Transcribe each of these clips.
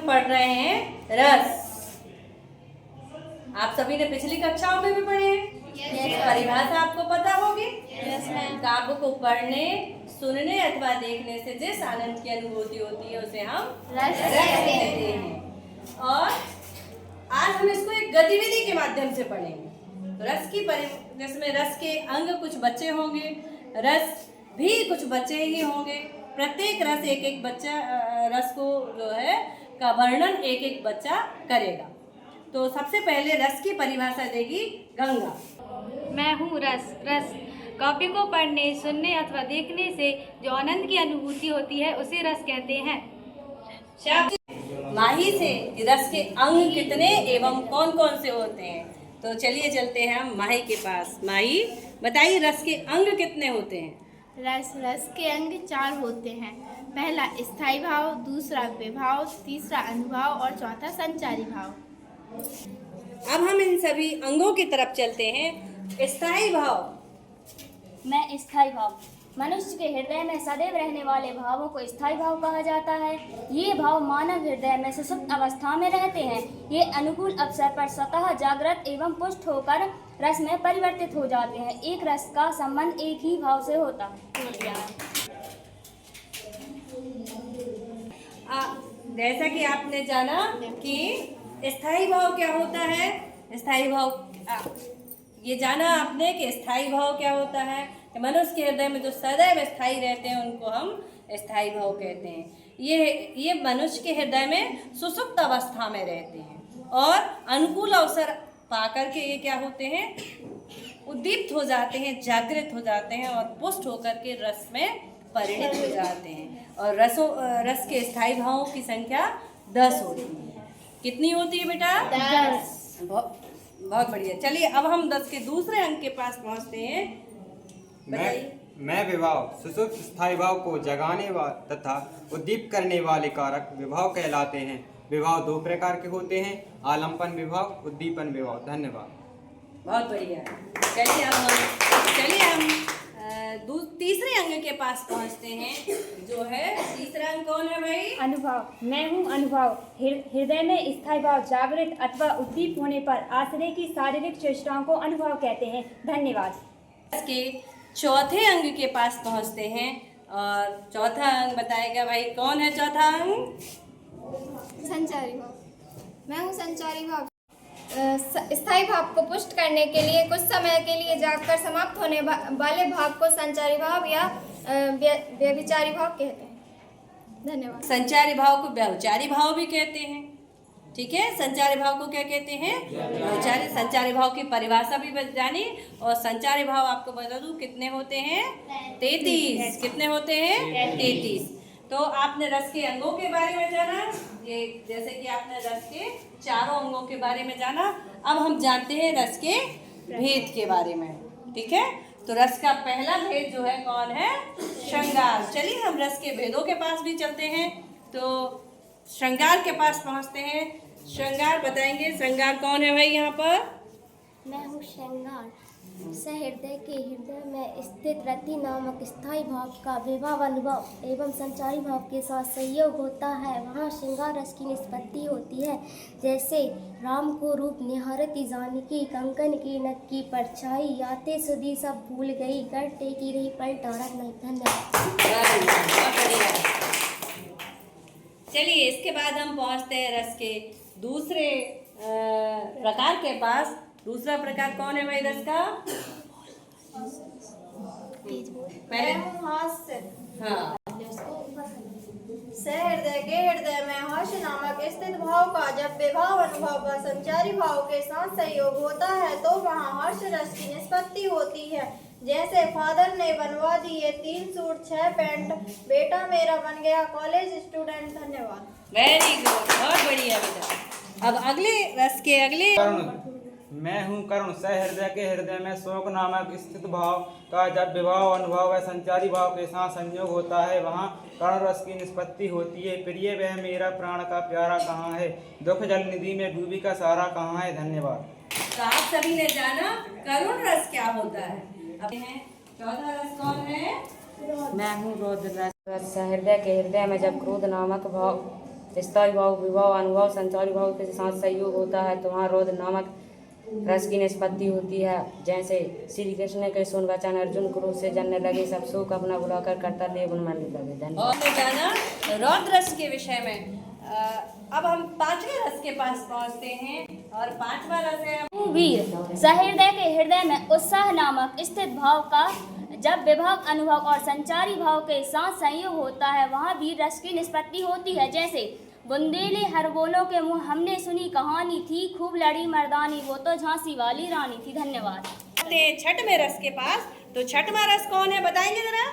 पढ़ रहे हैं रस। आप सभी ने पिछली कक्षाओं में भी पढ़े हैं। परिभाषा आपको पता होगी। काव्य को पढ़ने, सुनने अथवा देखने से जिस आनंद की अनुभूति होती है उसे हम रस कहते हैं। और आज हम इसको एक गतिविधि के माध्यम से पढ़ेंगे। तो रस की जिसमें रस के अंग कुछ बच्चे होंगे, रस भी कुछ बच्चे ही होंगे। प्रत्येक रस एक एक बच्चा रस को जो है का वर्णन एक एक बच्चा करेगा। तो सबसे पहले रस की परिभाषा देगी गंगा। मैं हूँ रस। रस काव्य को पढ़ने, सुनने अथवा देखने से जो आनंद की अनुभूति होती है उसे रस कहते हैं। माही से रस के अंग कितने एवं कौन कौन से होते हैं? तो चलिए चलते हैं हम माही के पास। माही बताइए, रस के अंग कितने होते हैं? रस के अंग 4 होते हैं। पहला स्थायी भाव, दूसरा विभाव, तीसरा अनुभाव और चौथा संचारी भाव। अब हम इन सभी अंगों की तरफ चलते हैं। स्थायी भाव। मैं स्थायी भाव। मनुष्य के हृदय में सदैव रहने वाले भावों को स्थायी भाव कहा जाता है। ये भाव मानव हृदय में सुषुप्त अवस्था में रहते हैं। ये अनुकूल अवसर पर स्वतः जागृत एवं पुष्ट होकर रस में परिवर्तित हो जाते हैं। एक रस का संबंध एक ही भाव से होता है। जैसा कि आपने जाना कि स्थायी भाव क्या होता है। स्थायी भाव ये जाना आपने कि स्थायी भाव क्या होता है। कि मनुष्य के हृदय में जो सदैव स्थायी रहते हैं उनको हम स्थायी भाव कहते हैं। ये मनुष्य के हृदय में सुषुप्त अवस्था में रहते हैं और अनुकूल अवसर पाकर के ये क्या होते हैं, उद्दीप्त हो जाते हैं, जागृत हो जाते हैं और पुष्ट होकर के रस में परिणत हो जाते हैं। और रस के स्थायी भावों की संख्या 10 होती है। कितनी होती है बेटा? 10। बहुत बढ़िया। चलिए अब हम 10 के दूसरे अंक के पास पहुंचते हैं। मैं विभाव सुषुप्त स्थायी भाव को जगाने तथा उद्दीप्त करने वाले कारक विभाव कहलाते हैं। विभाव 2 प्रकार के होते हैं, आलंबन विभाव, उद्दीपन विभाव। धन्यवाद। बहुत बढ़िया। चलिए हम तीसरे अंग के पास पहुंचते हैं। जो है तीसरा अंग कौन है भाई? अनुभव। मैं हूँ अनुभव। हृदय में स्थायी भाव जागृत अथवा उद्दीप्त होने पर आश्रय की शारीरिक चेष्टाओं को अनुभव कहते हैं। धन्यवाद। इसके चौथे अंग के पास पहुंचते हैं और चौथा अंग बताएगा भाई। कौन है चौथा अंग? संचारी भाव। मैं हूँ संचारी भाव। स्थायी भाव को पुष्ट करने के लिए कुछ समय के लिए जागकर समाप्त होने वाले भाव को संचारी भाव या व्यभिचारी भाव कहते हैं। धन्यवाद। संचारी भाव को व्यभिचारी भाव भी कहते हैं। ठीक है, संचारी भाव को क्या कहते हैं? व्यभिचारी। संचारी भाव की परिभाषा भी जानी। और संचारी भाव आपको बता दूं कितने होते हैं? 33। कितने होते हैं? 33। तो आपने रस के अंगों के बारे में जाना, ये जैसे कि आपने रस के चारों अंगों के बारे में जाना। अब हम जानते हैं रस के भेद के बारे में। ठीक है, तो रस का पहला भेद जो है कौन है? श्रृंगार। चलिए हम रस के भेदों के पास भी चलते हैं। तो श्रृंगार के पास पहुंचते हैं। श्रृंगार बताएंगे। श्रृंगार कौन है भाई यहाँ पर? मैं हूँ श्रृंगार। सहृदय के हृदय में स्थित रति नामक स्थायी भाव का विभाव अनुभव एवं संचारी भाव के साथ संयोग होता है। वहाँ श्रृंगार रस की निष्पत्ति होती है। जैसे राम को रूप निहारती जानकी, कंकन की नथ की परछाई, याते सुधी सब भूल गई, कर टेकी रही पर डरत नहीं। धन्यवाद। चलिए इसके बाद हम पहुंचते हैं रस के दूसरे प्रकार के पास। दूसरा प्रकार कौन है भाई रस का? पहले हास्य। हाँ। सहृदय के हृदय में हास्य नामक स्थित भाव का जब विभाव अनुभव व संचारी भाव के साथ संयोग होता है तो वहाँ हर्ष रस की निष्पत्ति होती है। जैसे फादर ने बनवा दिए 3 सूट 6 पैंट, बेटा मेरा बन गया कॉलेज स्टूडेंट। धन्यवाद। वेरी गुड, बहुत बढ़िया बेटा। अब अगले रस के अगले। मैं हूँ करुण। सहृदय के हृदय में शोक नामक स्थित भाव का जब विभाव अनुभव व संचारी भाव के साथ संयोग होता है वहाँ करुण रस की निष्पत्ति होती है। प्रिय वह मेरा प्राण का प्यारा कहाँ है, दुख जल निधि में डूबी का सारा कहाँ है। धन्यवाद। तो आप सभी ने जाना करुण रस क्या होता है। अब चौथा रस कौन है? मैं हूँ रौद्र रस। सहृदय के हृदय में जब क्रोध नामक भाव स्थायी भाव विभाव अनुभव संचारी भाव के साथ सहयोग होता है तो वहाँ रोध नामक रस की निष्पत्ति होती है। जैसे श्री कृष्ण के सुन वचन अर्जुन क्रोध से जलने लगे, सब सुख अपना बुलाकर कर्तव्य गुण मानने लगे। धन्यवाद। और हमने जाना रौद्र रस के विषय में। अब हम पांचवें रस के पास पहुंचते हैं और पांचवा रस है वीर सहृदय के हृदय में उत्साह नामक स्थित भाव का जब विभाव अनुभव और संचारी भाव के साथ संयोग होता है वहाँ वीर रस की निष्पत्ति होती है। जैसे बुंदेले हर बोलों के मुँह हमने सुनी कहानी थी, खूब लड़ी मर्दानी वो तो झांसी वाली रानी थी। धन्यवाद। छठवें रस के पास। तो छठवां रस कौन है, बताएंगे जरा?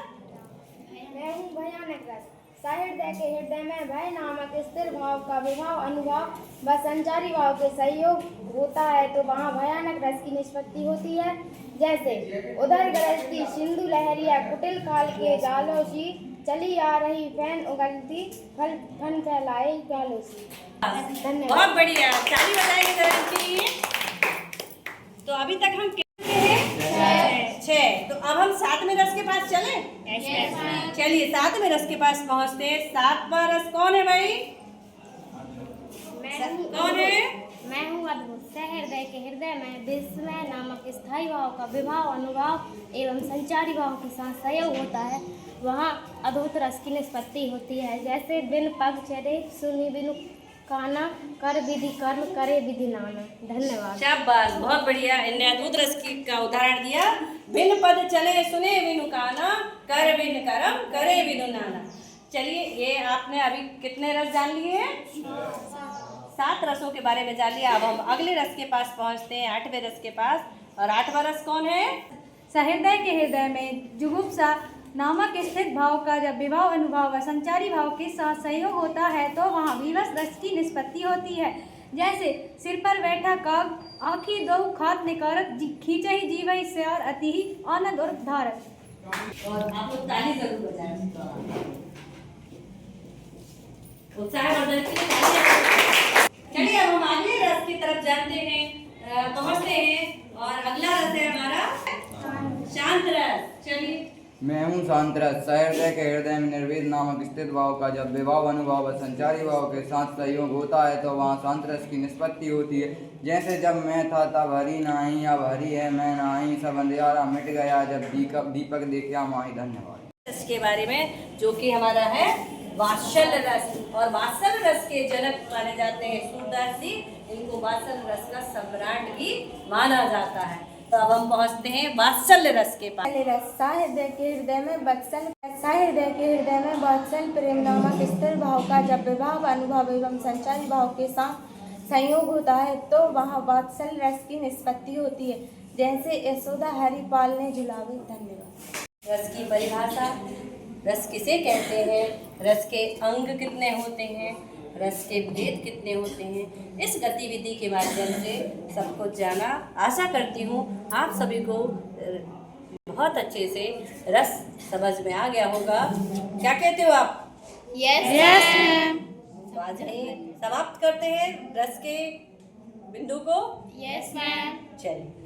मैं हूँ भयानक रस। सहृदय के हृदय में भय नामक स्थिर भाव का विभाव अनुभव व संचारी भाव के सहयोग होता है तो वहाँ भयानक रस की निष्पत्ति होती है। जैसे उधर गरजती सिंधु लहरिया कुटिल काल के जालों सी, चली आ रही फैन उगलती फन फैलाए गालों सी। धन्यवाद। बहुत बढ़िया, ताली बजाएंगे जरा इनके लिए। तो अभी तक हम कितने हैं? 6। तो अब हम 7वें रस के पास चलें? चलिए 7वें रस के पास पहुंचते हैं। 7वां रस कौन है भाई? कौन है? मैं हूँ अद्भुत। सहृदय के हृदय में विस्मय नामक स्थायी भाव का विभाव अनुभव एवं संचारी भाव के साथ सहयोग होता है वहाँ अद्भुत रस की निष्पत्ति होती है। जैसे बिन पग चरे सुनी बिनु काना, कर विधि कर्म करे विधि नाना। धन्यवाद। शाबाश, बहुत बढ़िया। इनने अद्भुत रस की का उदाहरण दिया। बिन पद चले सुने बिनु काना, कर बिन करम करे बिनु नाना। चलिए, ये आपने अभी कितने रस जान लिए हैं? 7 रसों के बारे में जान लिया। अब हम अगले रस के पास पहुंचते हैं, 8वें रस के पास। और 8वां रस कौन है? सहृदय के हृदय में जुगुप्सा नामक स्थित भाव का जब विभाव अनुभव व संचारी भाव के साथ सहयोग होता है तो वहाँ विवश रस की निष्पत्ति होती है। जैसे सिर पर बैठा काग आँखी दो खात निकारक खींचहि जीवहि से और अति ही आनंद और धारक। और आप लोग ताली जरूर बजाएं। उत्साहवर्धक के लिए तालियां। चलिए अब हम अगले रस की तरफ जानते हैं, पहुंचते हैं। और अगला रस है हमारा शांत रस। चलिए। मैं हूँ शांत रस। सहृदय के हृदय में निर्वेद नामक स्थित भाव का जब विभाव अनुभव व संचारी भाव के साथ सहयोग होता है तो वहाँ शांत रस की निष्पत्ति होती है। जैसे जब मैं था तब हरी नाही, अब हरी है मैं नाही, सब अंधियारा मिट गया जब दीपक देखा माही। धन्यवाद। रस के बारे में, जो कि हमारा है वात्सल्य रस। और वात्सल्य रस के जनक माने जाते हैं सूरदास जी। इनको वात्सल्य रस का सम्राट भी माना जाता है। तो अब हम पहुंचते हैं वात्सल्य रस के पास। सहृदय के हृदय में वात्सल्य प्रेम नामक स्थिर भाव का जब विभाव अनुभव एवं संचारी भाव के साथ संयोग होता है तो वहाँ वात्सल्य रस की निष्पत्ति होती है। जैसे यशोदा हरिपाल ने झुलावे। धन्यवाद। रस की परिभाषा, रस किसे कहते हैं, रस के अंग कितने होते हैं, रस के भेद कितने होते हैं, इस गतिविधि के माध्यम से सब कुछ जाना। आशा करती हूँ आप सभी को बहुत अच्छे से रस समझ में आ गया होगा। क्या कहते हो आप? Yes ma'am. तो आज समाप्त करते हैं रस के बिंदु को। Yes ma'am. चलिए।